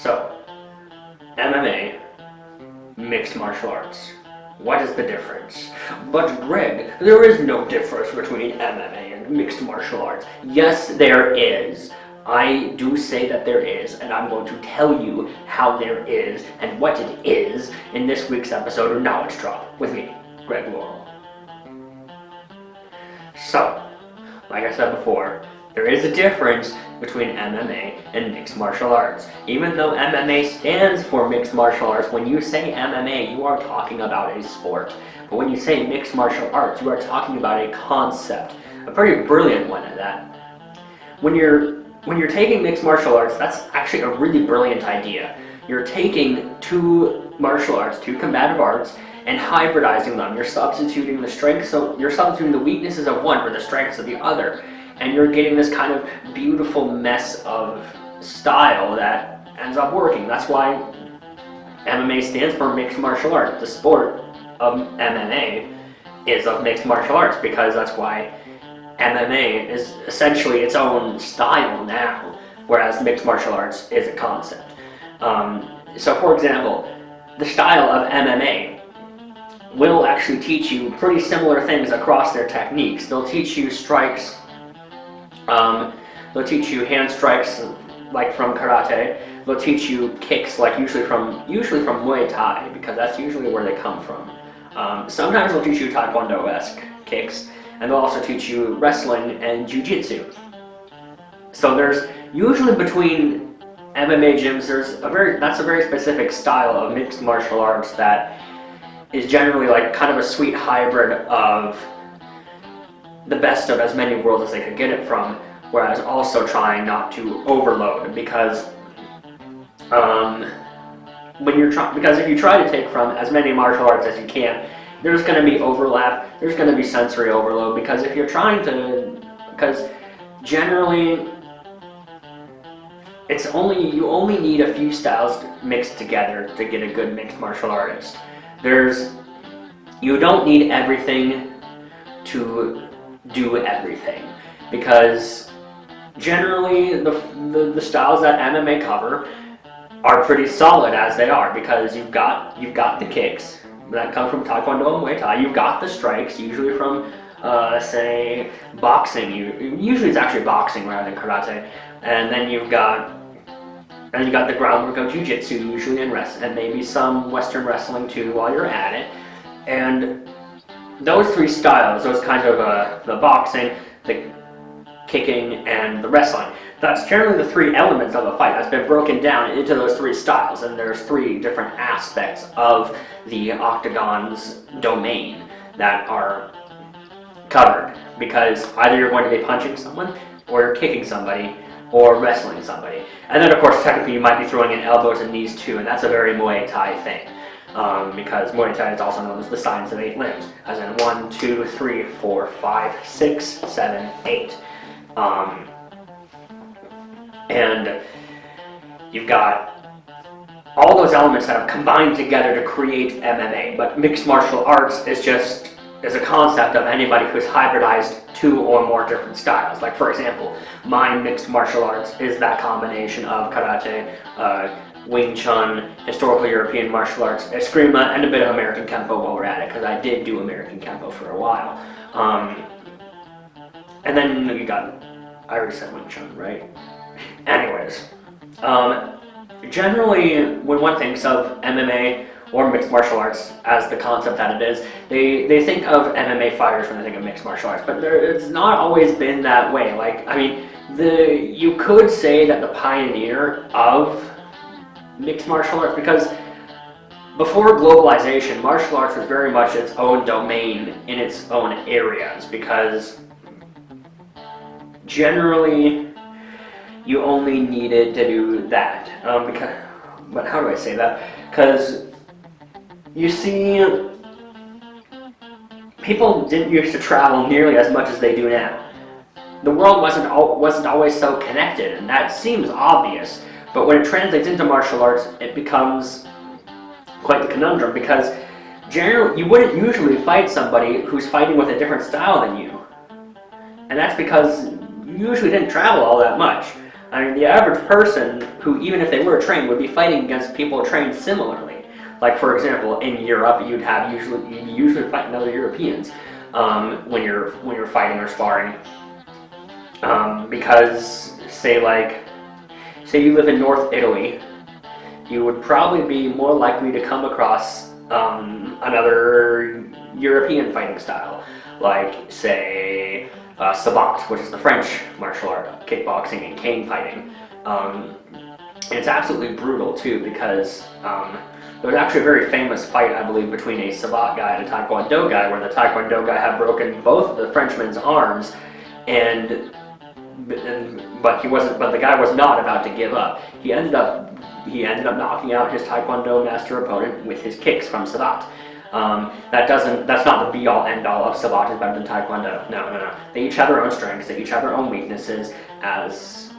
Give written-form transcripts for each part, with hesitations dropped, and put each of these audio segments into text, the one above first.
So, MMA, mixed martial arts. What is the difference? But Greg, there is no difference between MMA and mixed martial arts. Yes, there is. I do say that there is, and I'm going to tell you how there is and what it is in this week's episode of Knowledge Drop with me, Greg Laurel. So, like I said before, there is a difference between MMA and mixed martial arts. Even though MMA stands for mixed martial arts, when you say MMA, you are talking about a sport. But when you say mixed martial arts, you are talking about a concept, a pretty brilliant one at that. When you're taking mixed martial arts, that's actually a really brilliant idea. You're taking two martial arts, two combative arts, and hybridizing them. You're substituting the strengths, so you're substituting the weaknesses of one for the strengths of the other. And you're getting this kind of beautiful mess of style that ends up working. That's why MMA stands for mixed martial arts. The sport of MMA is of mixed martial arts, because that's why MMA is essentially its own style now, whereas mixed martial arts is a concept. So for example, the style of MMA will actually teach you pretty similar things across their techniques. They'll teach you strikes. They'll teach you hand strikes like from karate. They'll teach you kicks like usually from Muay Thai, because that's usually where they come from. Sometimes they'll teach you Taekwondo-esque kicks, and they'll also teach you wrestling and jiu-jitsu. So there's usually between MMA gyms, that's a very specific style of mixed martial arts that is generally like kind of a sweet hybrid of the best of as many worlds as they could get it from, whereas also trying not to overload, because if you try to take from as many martial arts as you can, there's going to be overlap, there's going to be sensory overload, because generally you only need a few styles mixed together to get a good mixed martial artist. You don't need everything to do everything, because generally the styles that MMA cover are pretty solid as they are, because you've got the kicks that come from Taekwondo and Muay Thai, you've got the strikes usually from say boxing. Usually it's actually boxing rather than karate, and then you got the groundwork of jiu-jitsu usually, and maybe some Western wrestling too while you're at it. And those three styles, those kinds of the boxing, the kicking, and the wrestling, that's generally the three elements of a fight that's been broken down into those three styles, and there's three different aspects of the Octagon's domain that are covered, because either you're going to be punching someone, or you're kicking somebody, or wrestling somebody. And then of course technically you might be throwing in elbows and knees too, and that's a very Muay Thai thing. Because Muay Thai is also known as the science of 8 limbs, as in 1, 2, 3, 4, 5, 6, 7, 8. And you've got all those elements that have combined together to create MMA, but mixed martial arts is a concept of anybody who's hybridized 2 or more different styles. Like for example, my mixed martial arts is that combination of karate, Wing Chun, historical European martial arts, Eskrima, and a bit of American Kempo while we're at it, because I did do American Kempo for a while. And then you got, I already said Wing Chun, right? Anyways, generally when one thinks of MMA or mixed martial arts as the concept that it is, they think of MMA fighters when they think of mixed martial arts, but it's not always been that way. Like, I mean, you could say that the pioneer of mixed martial arts, because before globalization, martial arts was very much its own domain in its own areas, because generally you only needed to do that. But how do I say that? Because you see, people didn't used to travel nearly as much as they do now. The world wasn't always so connected, and that seems obvious. But when it translates into martial arts, it becomes quite the conundrum, because generally you wouldn't usually fight somebody who's fighting with a different style than you. And that's because you usually didn't travel all that much. I And the average person who, even if they were trained, would be fighting against people trained similarly. Like, for example, in Europe, you'd usually fight other Europeans when you're fighting or sparring, because say you live in North Italy, you would probably be more likely to come across another European fighting style, like say savate, which is the French martial art, kickboxing and cane fighting. And it's absolutely brutal too, because there was actually a very famous fight, I believe, between a savate guy and a taekwondo guy, where the taekwondo guy had broken both of the Frenchman's arms, but the guy was not about to give up. He ended up knocking out his taekwondo master opponent with his kicks from savate. That's not the be-all end-all of savate is better than taekwondo. No. They each have their own strengths. They each have their own weaknesses, as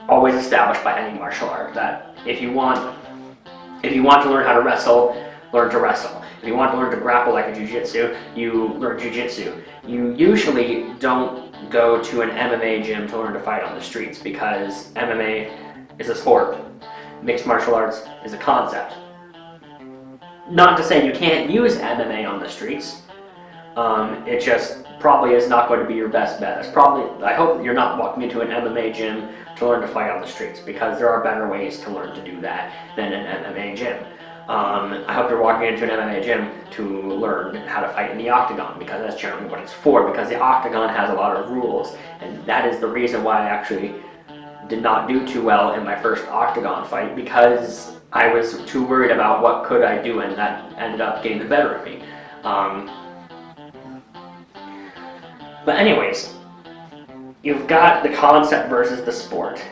always established by any martial art. That if you want to learn how to wrestle, learn to wrestle. If you want to learn to grapple like a jiu-jitsu, you learn jiu-jitsu. You usually don't go to an MMA gym to learn to fight on the streets, because MMA is a sport. Mixed martial arts is a concept. Not to say you can't use MMA on the streets. It just probably is not going to be your best bet. I hope that you're not walking into an MMA gym to learn to fight on the streets, because there are better ways to learn to do that than an MMA gym. I hope you're walking into an MMA gym to learn how to fight in the Octagon, because that's generally what it's for, because the Octagon has a lot of rules, and that is the reason why I actually did not do too well in my first Octagon fight, because I was too worried about what could I do, and that ended up getting the better of me. But anyways, you've got the concept versus the sport.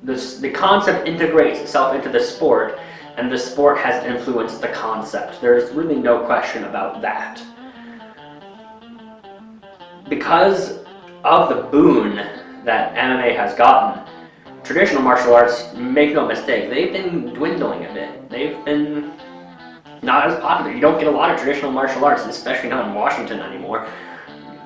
The concept integrates itself into the sport, and the sport has influenced the concept. There's really no question about that. Because of the boon that MMA has gotten, traditional martial arts, make no mistake, they've been dwindling a bit. They've been not as popular. You don't get a lot of traditional martial arts, especially not in Washington anymore.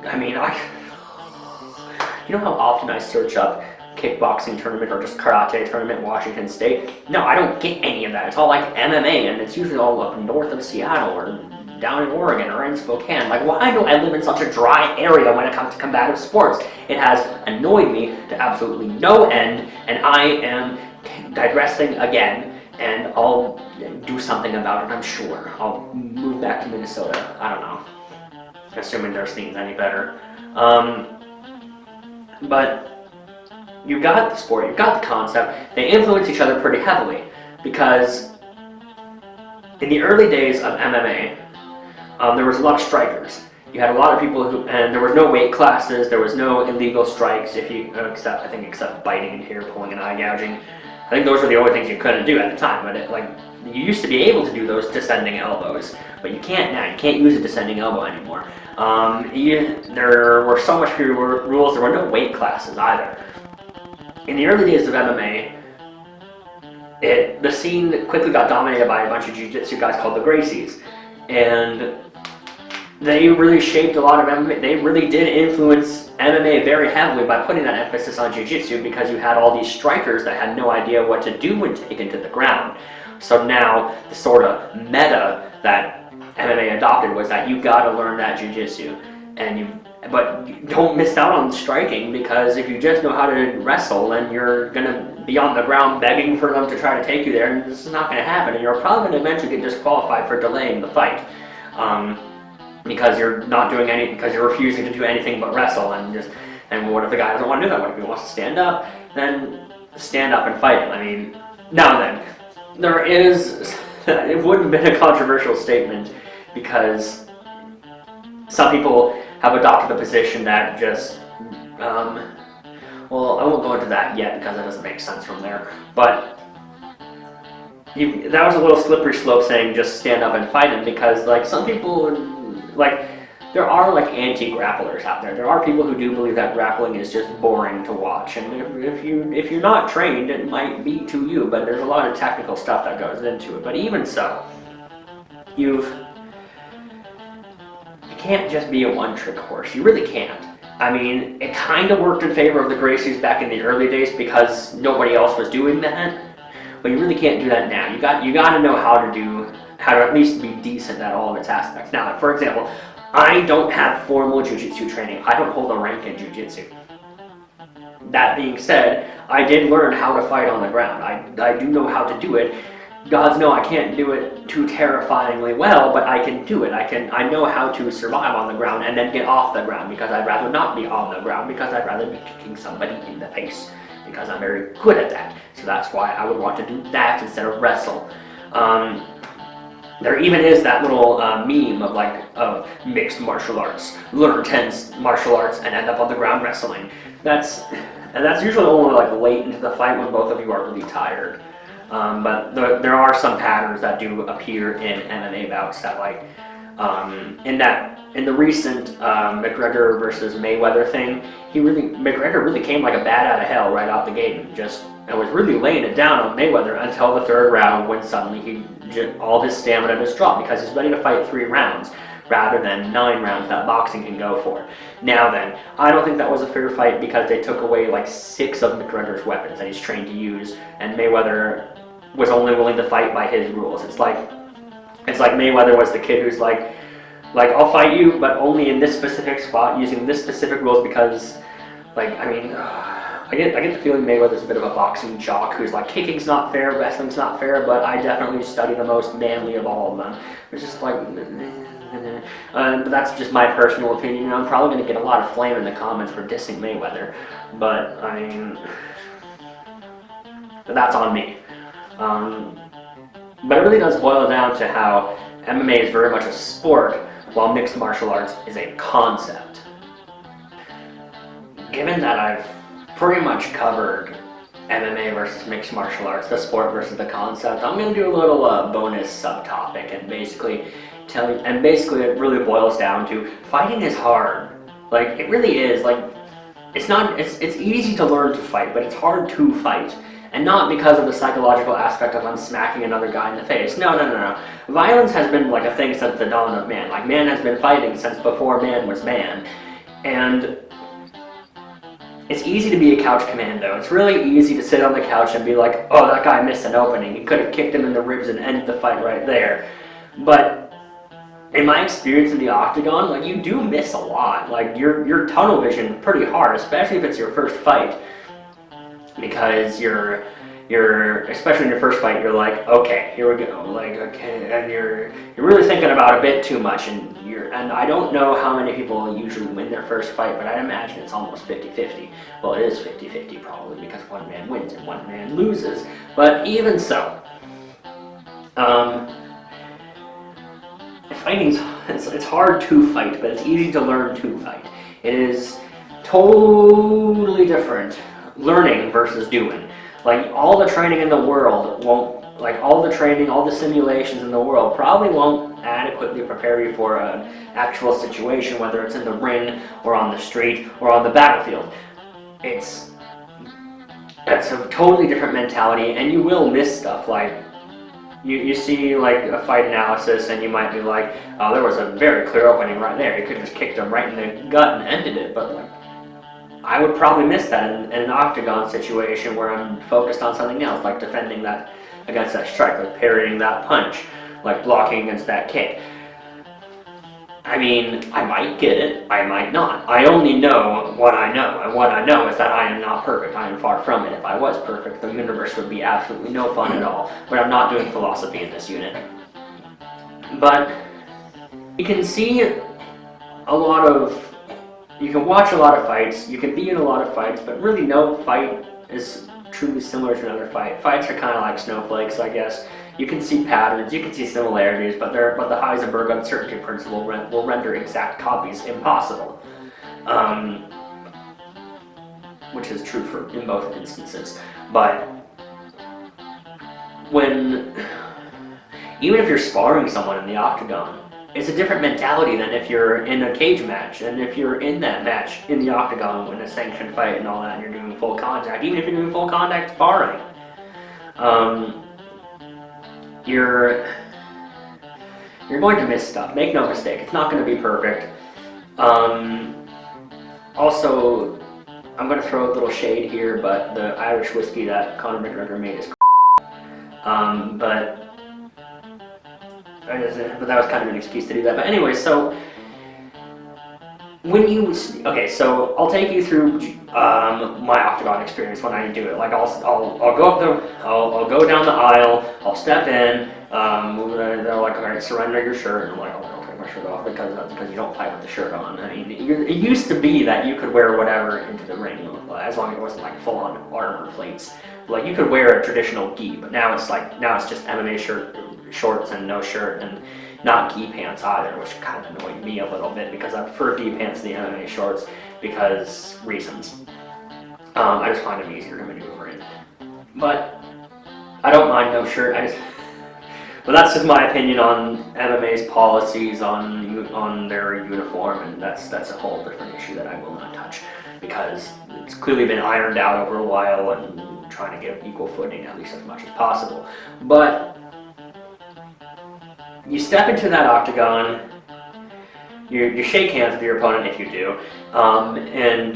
I mean, you know how often I search up kickboxing tournament or just karate tournament in Washington State? No, I don't get any of that. It's all like MMA, and it's usually all up north of Seattle or down in Oregon or in Spokane. Like, why do I live in such a dry area when it comes to combative sports? It has annoyed me to absolutely no end, and I am digressing again, and I'll do something about it, I'm sure. I'll move back to Minnesota. I don't know. Assuming their scene's any better. But you've got the sport, you've got the concept. They influence each other pretty heavily, because in the early days of MMA, there was a lot of strikers. You had a lot of people and there was no weight classes, there was no illegal strikes, except biting and hair pulling and eye gouging. I think those were the only things you couldn't do at the time, but you used to be able to do those descending elbows, but you can't now. You can't use a descending elbow anymore. There were so much fewer rules. There were no weight classes either. In the early days of MMA, the scene quickly got dominated by a bunch of jiu-jitsu guys called the Gracies, and they really shaped a lot of MMA. They really did influence MMA very heavily by putting that emphasis on jiu-jitsu, because you had all these strikers that had no idea what to do when taken to the ground. So now the sort of meta that MMA adopted was that you got to learn that jiu-jitsu, but you don't miss out on striking, because if you just know how to wrestle, then you're gonna be on the ground begging for them to try to take you there, and this is not going to happen, and you're probably going to eventually get disqualified for delaying the fight, because you're not doing anything, because you're refusing to do anything but wrestle, and what if the guy doesn't want to do that? What if he wants to stand up? Then stand up and fight him. I mean, now then, it wouldn't have been a controversial statement, because some people have adopted the position that just, well, I won't go into that yet, because that doesn't make sense from there, but that was a little slippery slope saying just stand up and fight him, because some people, there are anti-grapplers out there. There are people who do believe that grappling is just boring to watch, and if you're not trained, it might be to you, but there's a lot of technical stuff that goes into it. But even so, you can't just be a one-trick horse. You really can't. I mean, it kind of worked in favor of the Gracies back in the early days because nobody else was doing that. But you really can't do that now. You got to know how to at least be decent at all of its aspects. Now, for example, I don't have formal jiu-jitsu training. I don't hold a rank in jiu-jitsu. That being said, I did learn how to fight on the ground. I do know how to do it. Gods know I can't do it too terrifyingly well, but I can do it. I know how to survive on the ground and then get off the ground, because I'd rather not be on the ground, because I'd rather be kicking somebody in the face, because I'm very good at that. So that's why I would want to do that instead of wrestle. There even is that little meme of mixed martial arts. Learn 10 martial arts and end up on the ground wrestling. That's usually only like late into the fight when both of you are really tired. But there are some patterns that do appear in MMA bouts that, like, in the recent McGregor versus Mayweather thing, McGregor really came like a bat out of hell right out the gate and was really laying it down on Mayweather until the third round, when suddenly all his stamina just dropped, because he's ready to fight 3 rounds rather than 9 rounds that boxing can go for. Now then, I don't think that was a fair fight, because they took away like 6 of McGregor's weapons that he's trained to use, and Mayweather was only willing to fight by his rules. It's like Mayweather was the kid who's like I'll fight you, but only in this specific spot using this specific rules, because, like, I mean, I get the feeling Mayweather's a bit of a boxing jock who's like, kicking's not fair, wrestling's not fair, but I definitely study the most manly of all of them. It's just like, but that's just my personal opinion. I'm probably going to get a lot of flame in the comments for dissing Mayweather, but I mean, that's on me. But it really does boil down to how MMA is very much a sport, while mixed martial arts is a concept. Given that I've pretty much covered MMA versus mixed martial arts, the sport versus the concept, I'm going to do a little bonus subtopic and basically it really boils down to fighting is hard. Like, it really is. Like, it's easy to learn to fight, but it's hard to fight. And not because of the psychological aspect of I'm smacking another guy in the face. No. Violence has been like a thing since the dawn of man. Like, man has been fighting since before man was man. And it's easy to be a couch commando. It's really easy to sit on the couch and be like, oh, that guy missed an opening. You could have kicked him in the ribs and ended the fight right there. But in my experience in the Octagon, like, you do miss a lot. Like, you're tunnel vision pretty hard, especially if it's your first fight. Because you're especially in your first fight, you're like, okay, here we go, like, okay, and you're really thinking about it a bit too much, and I don't know how many people usually win their first fight, but I imagine it's almost 50-50. Well, it is 50-50 probably, because one man wins and one man loses, but even so, it's hard to fight, but it's easy to learn to fight. It is totally different. Learning versus doing. Like, all the training in the world won't, like, all the simulations in the world probably won't adequately prepare you for an actual situation, whether it's in the ring or on the street or on the battlefield. That's a totally different mentality, and you will miss stuff. Like, you see like a fight analysis, and you might be like, oh, there was a very clear opening right there. He could have just kicked him right in the gut and ended it, but like, I would probably miss that in an Octagon situation where I'm focused on something else, like defending that against that strike, like parrying that punch, like blocking against that kick. I mean, I might get it, I might not. I only know what I know, and what I know is that I am not perfect. I am far from it. If I was perfect, the universe would be absolutely no fun at all. But I'm not doing philosophy in this unit. But you can see you can watch a lot of fights, you can be in a lot of fights, but really no fight is truly similar to another fight. Fights are kind of like snowflakes, I guess. You can see patterns, you can see similarities, but the Heisenberg uncertainty principle will render exact copies impossible. Which is true in both instances. But even if you're sparring someone in the Octagon, it's a different mentality than if you're in a cage match, and if you're in that match in the Octagon in a sanctioned fight and all that, and you're doing full contact. Even if you're doing full contact sparring, you're going to miss stuff. Make no mistake, it's not going to be perfect. Also, I'm gonna throw a little shade here, but the Irish whiskey that Conor McGregor made is but that was kind of an excuse to do that. But anyway, so so I'll take you through my Octagon experience when I do it. Like I'll go up I'll go down the aisle, I'll step in, they're like, all right, surrender your shirt, and I'm like, oh, I'll take my shirt off because you don't fight with the shirt on. I mean, it used to be that you could wear whatever into the ring, as long as it wasn't like full on armor plates. Like you could wear a traditional gi, but now it's just MMA shorts and no shirt, and not gi pants either, which kind of annoyed me a little bit because I prefer gi pants to the MMA shorts because reasons. I just find them easier to maneuver in. But I don't mind no shirt. But that's just my opinion on MMA's policies on their uniform, and that's a whole different issue that I will not touch because it's clearly been ironed out over a while and trying to get equal footing at least as much as possible. But you step into that octagon, you shake hands with your opponent if you do, and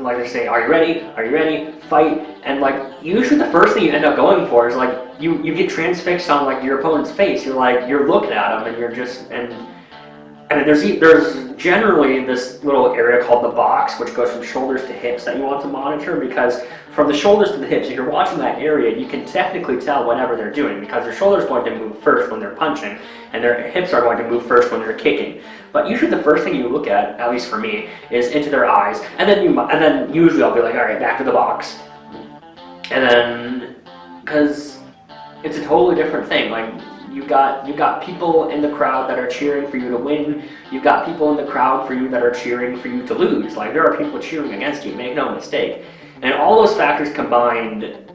like they say, are you ready? Are you ready? Fight. And like usually the first thing you end up going for is like you get transfixed on like your opponent's face. You're looking at him and you're just and there's generally this little area called the box, which goes from shoulders to hips that you want to monitor, because from the shoulders to the hips, if you're watching that area, you can technically tell whatever they're doing, because their shoulders are going to move first when they're punching, and their hips are going to move first when they're kicking. But usually the first thing you look at least for me, is into their eyes, and then usually I'll be like, all right, back to the box, and then because it's a totally different thing. Like you've got people in the crowd that are cheering for you to win. You've got people in the crowd for you that are cheering for you to lose. Like there are people cheering against you, make no mistake. And all those factors combined,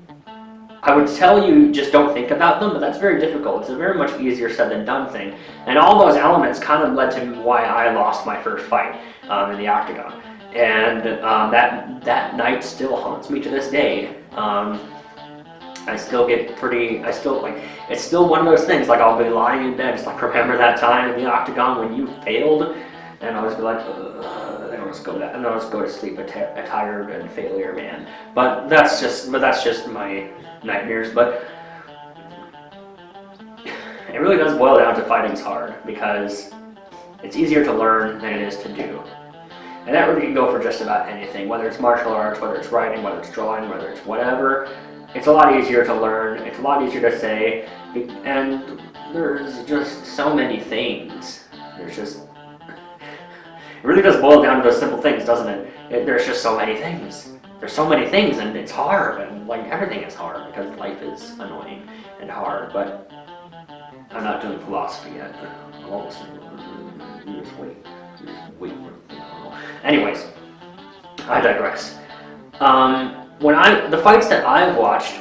I would tell you just don't think about them, but that's very difficult. It's a very much easier said than done thing. And all those elements kind of led to why I lost my first fight in the Octagon. And that night still haunts me to this day. It's still one of those things, like I'll be lying in bed, just like remember that time in the Octagon when you failed, and I'll just be like, and I'll just go to sleep a tired and failure man. But that's just my nightmares. But it really does boil down to fighting's hard, because it's easier to learn than it is to do. And that really can go for just about anything, whether it's martial arts, whether it's writing, whether it's drawing, whether it's whatever. It's a lot easier to learn, it's a lot easier to say, and there's just so many things. It really does boil down to those simple things, doesn't it? There's just so many things. There's so many things, and it's hard, and like everything is hard, because life is annoying and hard, but I'm not doing philosophy yet. You just wait. Anyways, I digress. The fights that I've watched,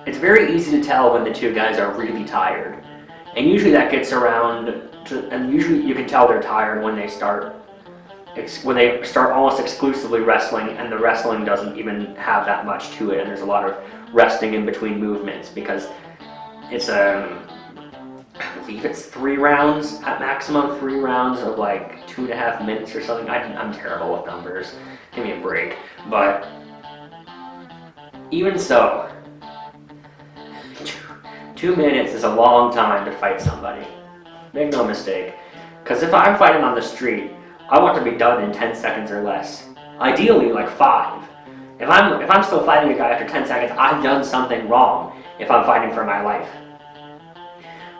it's very easy to tell when the two guys are really tired. And usually that gets and usually you can tell they're tired when they start almost exclusively wrestling, and the wrestling doesn't even have that much to it, and there's a lot of resting in between movements, because it's I believe it's 3 rounds at maximum, 3 rounds of like 2.5 minutes or something. I'm terrible with numbers, give me a break. But even so, 2 minutes is a long time to fight somebody. Make no mistake. Because if I'm fighting on the street, I want to be done in 10 seconds or less. Ideally, like 5. If I'm still fighting a guy after 10 seconds, I've done something wrong if I'm fighting for my life.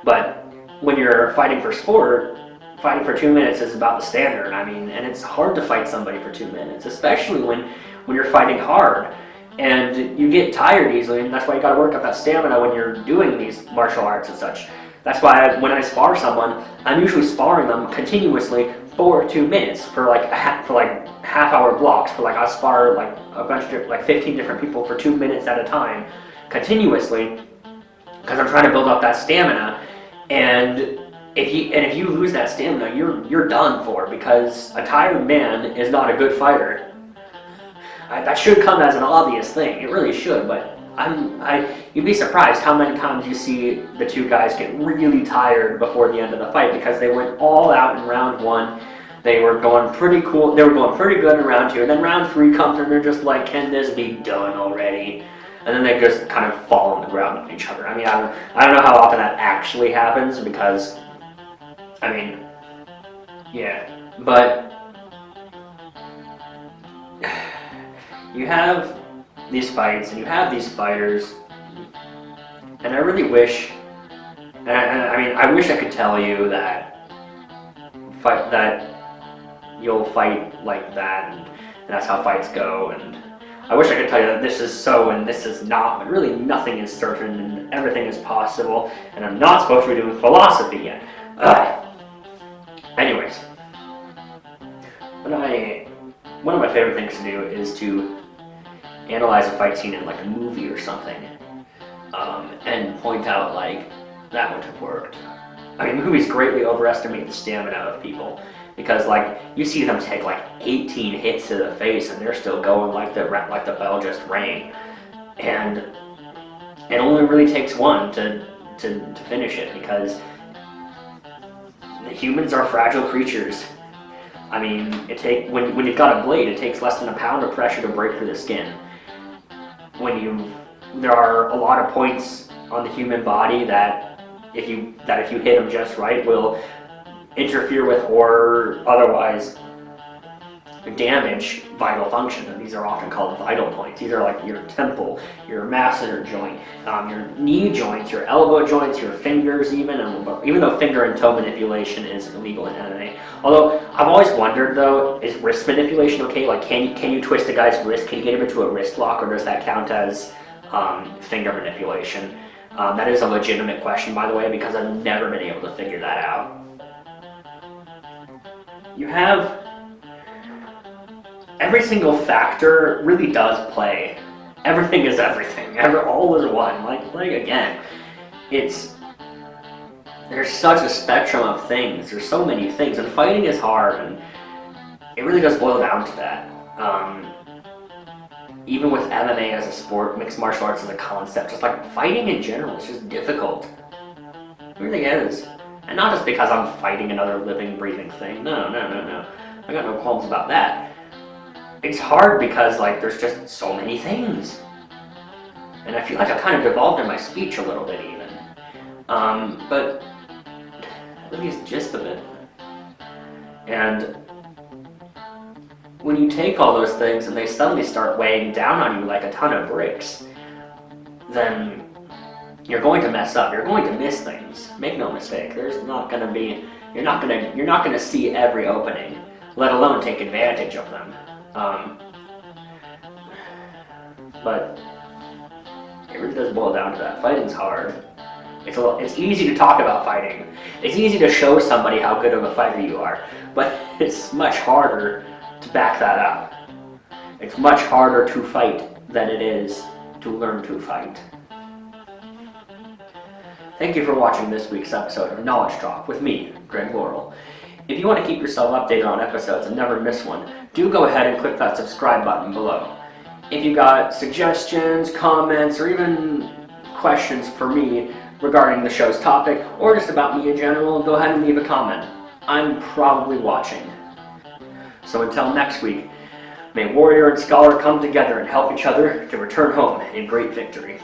But when you're fighting for sport, fighting for 2 minutes is about the standard. I mean, and it's hard to fight somebody for 2 minutes, especially when you're fighting hard. And you get tired easily, and that's why you gotta work up that stamina when you're doing these martial arts and such. That's why when I spar someone, I'm usually sparring them continuously for 2 minutes, for like half-hour blocks. For like I spar like a bunch of like 15 different people for 2 minutes at a time, continuously, because I'm trying to build up that stamina. And if you lose that stamina, you're done for, because a tired man is not a good fighter. That should come as an obvious thing. It really should, but you'd be surprised how many times you see the two guys get really tired before the end of the fight, because they went all out in round 1. they were going pretty cool. They were going pretty good in round 2, and then round 3 comes and they're just like, can this be done already? And then they just kind of fall on the ground on each other. I mean, I don't know how often that actually happens because, I mean, yeah, but you have these fights and you have these fighters, and I really wish, I wish I could tell you that you'll fight like that, and that's how fights go, and I wish I could tell you that this is so and this is not, but really nothing is certain and everything is possible, and I'm not supposed to be doing philosophy yet. Anyways, one of my favorite things to do is to analyze a fight scene in like a movie or something, and point out like, that would have worked. I mean, movies greatly overestimate the stamina of people because, like, you see them take like 18 hits to the face and they're still going like the bell just rang, and it only really takes one to finish it because humans are fragile creatures. I mean, when you've got a blade, it takes less than a pound of pressure to break through the skin. There are a lot of points on the human body that if you hit them just right will interfere with or otherwise damage vital function, and these are often called vital points. These are like your temple, your masseter joint, your knee joints, your elbow joints, your fingers even though finger and toe manipulation is illegal in MMA. Although I've always wondered though, is wrist manipulation okay? Like can you twist a guy's wrist? Can you get him into a wrist lock, or does that count as finger manipulation? That is a legitimate question, by the way, because I've never been able to figure that out. You have every single factor really does play. Everything is everything. All is one. Like again, there's such a spectrum of things. There's so many things, and fighting is hard, and it really does boil down to that. Even with MMA as a sport, mixed martial arts as a concept, just like fighting in general, it's just difficult. It really is. And not just because I'm fighting another living, breathing thing. No. I got no qualms about that. It's hard because like there's just so many things. And I feel like I kind of devolved in my speech a little bit even. But at least the gist of it. And when you take all those things and they suddenly start weighing down on you like a ton of bricks, then you're going to mess up. You're going to miss things. Make no mistake. You're not going to see every opening, let alone take advantage of them. But it really does boil down to that. Fighting's hard. It's easy to talk about fighting. It's easy to show somebody how good of a fighter you are, but it's much harder to back that up. It's much harder to fight than it is to learn to fight. Thank you for watching this week's episode of Knowledge Talk with me, Greg Laurel. If you want to keep yourself updated on episodes and never miss one, do go ahead and click that subscribe button below. If you got suggestions, comments, or even questions for me regarding the show's topic, or just about me in general, go ahead and leave a comment. I'm probably watching. So until next week, may warrior and scholar come together and help each other to return home in great victory.